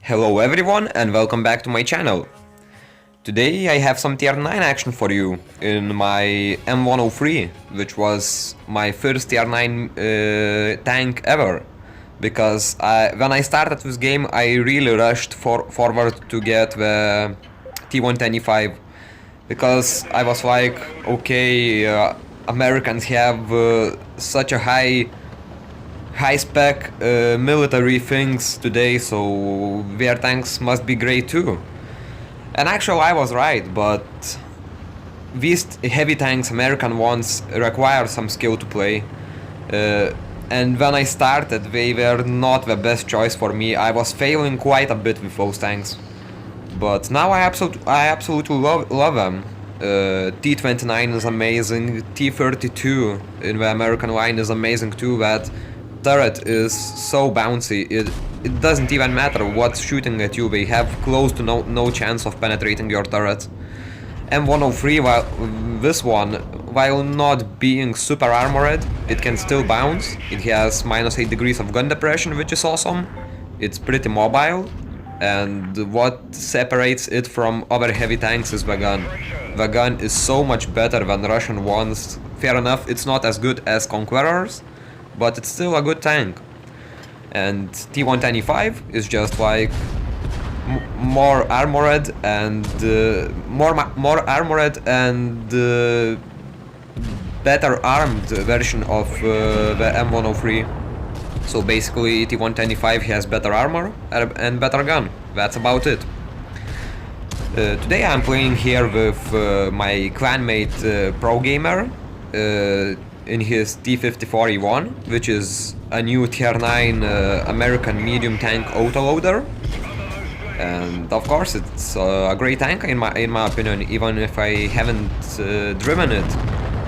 Hello everyone and welcome back to my channel. Today I have some tier 9 action for you in my M103, which was my first tier 9 tank ever. Because when I started this game I really rushed forward to get the T125. Because I was like, okay, Americans have such a high spec military things today, so their tanks must be great too. And actually I was right, but these heavy tanks, American ones, require some skill to play. And when I started they were not the best choice for me. I was failing quite a bit with those tanks. But now I absolutely love them. T29 is amazing, T32 in the American line is amazing too. That turret is so bouncy, it doesn't even matter what's shooting at you, they have close to no chance of penetrating your turret. M103, this one, while not being super armored, it can still bounce. It has -8 degrees of gun depression, which is awesome. It's pretty mobile, and what separates it from other heavy tanks is the gun. The gun is so much better than Russian ones. Fair enough, it's not as good as Conquerors, but it's still a good tank. And T125 is just like more armored and better armed version of the M103. So basically T125 has better armor and better gun. That's about it. Today I'm playing here with my clanmate Pr0gEmEr in his T54E1, which is a new tier 9 American medium tank autoloader. And of course it's a great tank in my opinion, even if I haven't driven it.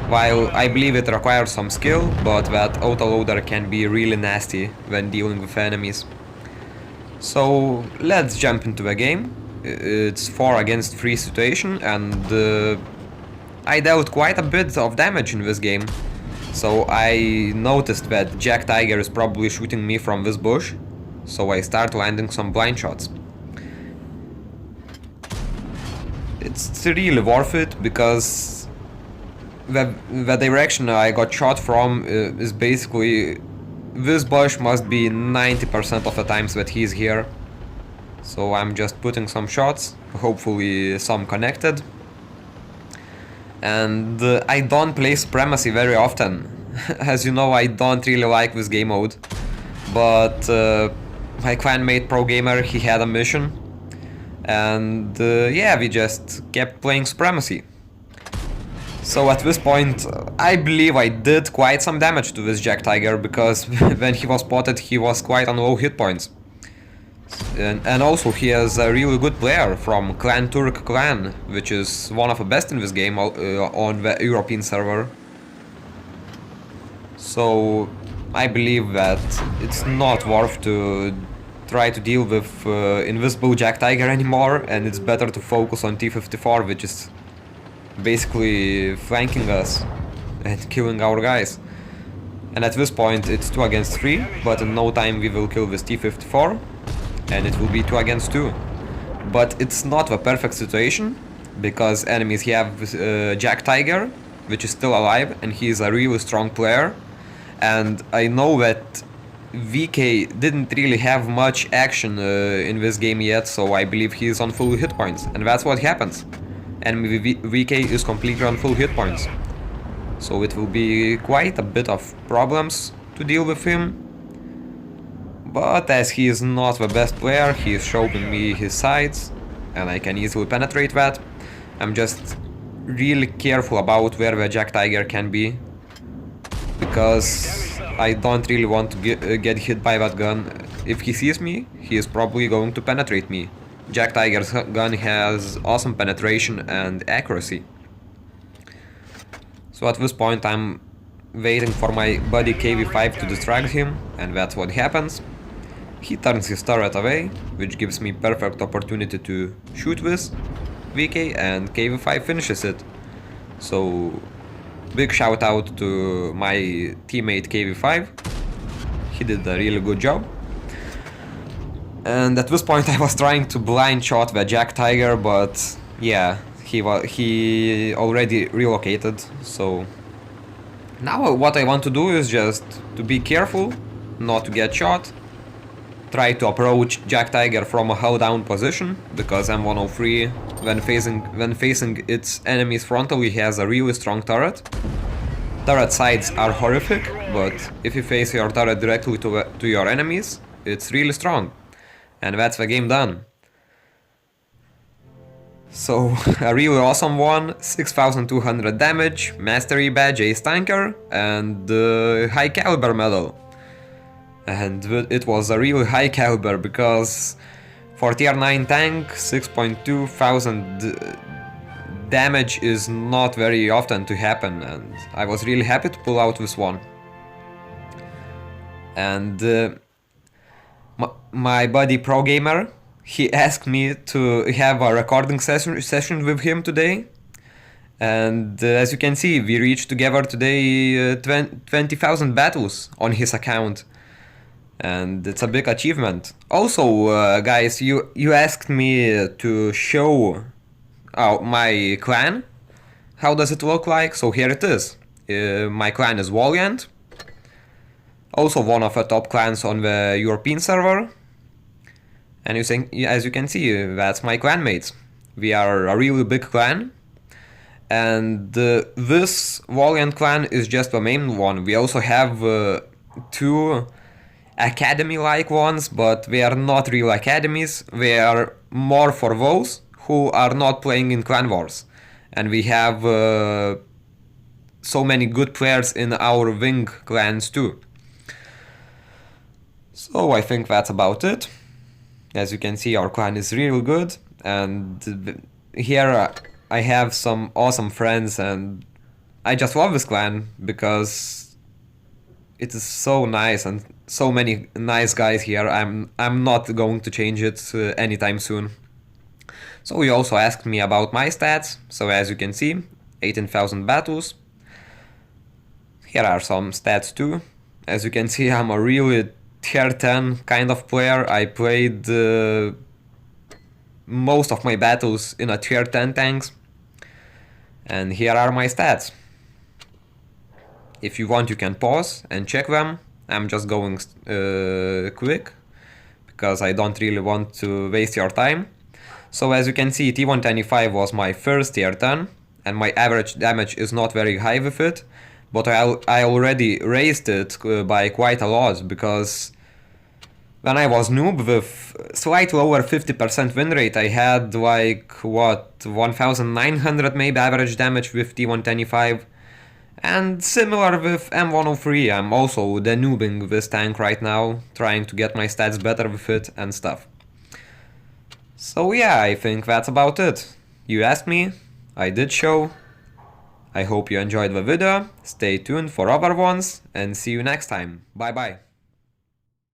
While I believe it requires some skill, but that autoloader can be really nasty when dealing with enemies. So let's jump into the game. It's 4 against 3 situation, and I dealt quite a bit of damage in this game. So I noticed that Jack Tiger is probably shooting me from this bush, so I start landing some blind shots. It's really worth it, because the direction I got shot from is basically, this bush must be 90% of the times that he's here. So I'm just putting some shots, hopefully some connected. And I don't play Supremacy very often. As you know, I don't really like this game mode. But my clanmate Pr0gEmEr, he had a mission. And yeah, we just kept playing Supremacy. So at this point, I believe I did quite some damage to this Jack Tiger, because when he was spotted he was quite on low hit points. And also he is a really good player from Clan Turk clan, which is one of the best in this game on the European server. So I believe that it's not worth to try to deal with invisible Jack Tiger anymore, and it's better to focus on T54, which is basically flanking us and killing our guys. And at this point it's 2 against 3, but in no time we will kill this T54. And it will be 2 against 2. But it's not the perfect situation, because enemies have Jack Tiger, which is still alive, and he is a really strong player. And I know that VK didn't really have much action in this game yet, so I believe he is on full hit points, and that's what happens. Enemy VK is completely on full hit points. So it will be quite a bit of problems to deal with him. But as he is not the best player, he is showing me his sides, and I can easily penetrate that. I'm just really careful about where the Jack Tiger can be, because I don't really want to get hit by that gun. If he sees me, he is probably going to penetrate me. Jack Tiger's gun has awesome penetration and accuracy. So at this point I'm waiting for my buddy KV5 to distract him, and that's what happens. He turns his turret away, which gives me perfect opportunity to shoot with VK, and KV5 finishes it. So big shout out to my teammate KV5, he did a really good job. And at this point I was trying to blind shot the Jack Tiger, but yeah, he already relocated, so now what I want to do is just to be careful, not to get shot, try to approach Jack Tiger from a hull down position, because M103, when facing its enemies frontally, has a really strong turret. Turret sides are horrific, but if you face your turret directly to your enemies, it's really strong. And that's the game done. So, a really awesome one, 6200 damage, Mastery Badge, Ace Tanker, and High Caliber medal. And it was a really high caliber, because for tier 9 tank, 6.2 thousand damage is not very often to happen, and I was really happy to pull out this one. And my buddy Pr0gEmEr1, he asked me to have a recording session with him today. And as you can see, we reached together today 20,000 battles on his account. And it's a big achievement. Also, guys, you asked me to show my clan. How does it look like? So here it is. My clan is Valiant. Also one of the top clans on the European server. And as you can see, that's my clanmates. We are a really big clan. And this Valiant clan is just the main one. We also have two academy-like ones, but they are not real academies. They are more for those who are not playing in clan wars. And we have so many good players in our wing clans too. So I think that's about it. As you can see, our clan is really good, and here I have some awesome friends, and I just love this clan because it is so nice and so many nice guys here. I'm not going to change it anytime soon. So you also asked me about my stats. So as you can see, 18,000 battles. Here are some stats too. As you can see, I'm a really tier 10 kind of player. I played most of my battles in a tier 10 tanks. And here are my stats. If you want, you can pause and check them. I'm just going quick, because I don't really want to waste your time. So as you can see, T125 was my first tier 10, and my average damage is not very high with it, but I already raised it by quite a lot, because when I was noob with slightly over 50% win rate, I had like, what, 1900 maybe average damage with T125. And similar with M103, I'm also denoobing this tank right now, trying to get my stats better with it and stuff. So yeah, I think that's about it. You asked me, I did show. I hope you enjoyed the video, stay tuned for other ones, and see you next time. Bye bye.